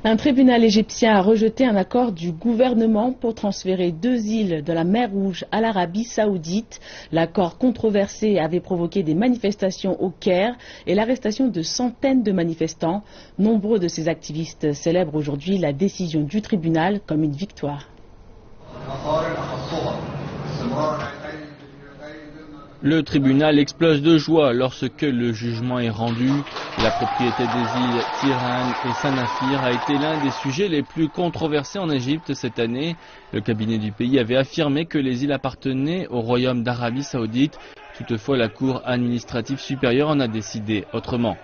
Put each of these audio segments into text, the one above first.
Un tribunal égyptien a rejeté un accord du gouvernement pour transférer 2 îles de la mer Rouge à l'Arabie Saoudite. L'accord controversé avait provoqué des manifestations au Caire et l'arrestation de centaines de manifestants. Nombreux de ces activistes célèbrent aujourd'hui la décision du tribunal comme une victoire. Le tribunal explose de joie lorsque le jugement est rendu. La propriété des îles Tiran et Sanafir a été l'un des sujets les plus controversés en Égypte cette année. Le cabinet du pays avait affirmé que les îles appartenaient au royaume d'Arabie Saoudite. Toutefois, la Cour administrative supérieure en a décidé autrement.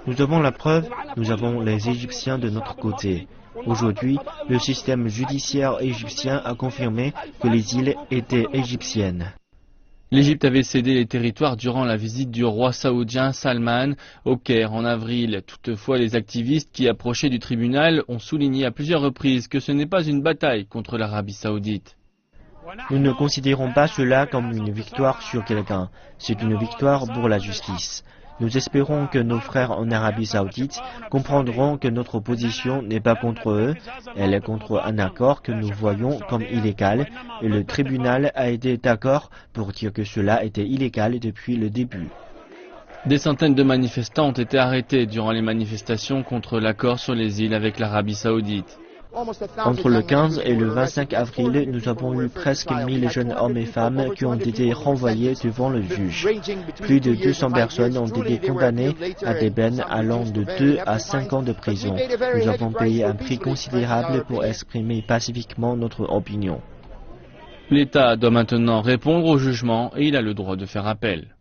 Nous avons la preuve, nous avons les Égyptiens de notre côté. Aujourd'hui, le système judiciaire égyptien a confirmé que les îles étaient égyptiennes. L'Égypte avait cédé les territoires durant la visite du roi saoudien Salman au Caire en avril. Toutefois, les activistes qui approchaient du tribunal ont souligné à plusieurs reprises que ce n'est pas une bataille contre l'Arabie Saoudite. Nous ne considérons pas cela comme une victoire sur quelqu'un. C'est une victoire pour la justice. Nous espérons que nos frères en Arabie Saoudite comprendront que notre position n'est pas contre eux, elle est contre un accord que nous voyons comme illégal, et le tribunal a été d'accord pour dire que cela était illégal depuis le début. Des centaines de manifestants ont été arrêtés durant les manifestations contre l'accord sur les îles avec l'Arabie Saoudite. Entre le 15 et le 25 avril, nous avons eu presque 1000 jeunes hommes et femmes qui ont été renvoyés devant le juge. Plus de 200 personnes ont été condamnées à des peines allant de 2 à 5 ans de prison. Nous avons payé un prix considérable pour exprimer pacifiquement notre opinion. L'État doit maintenant répondre au jugement et il a le droit de faire appel.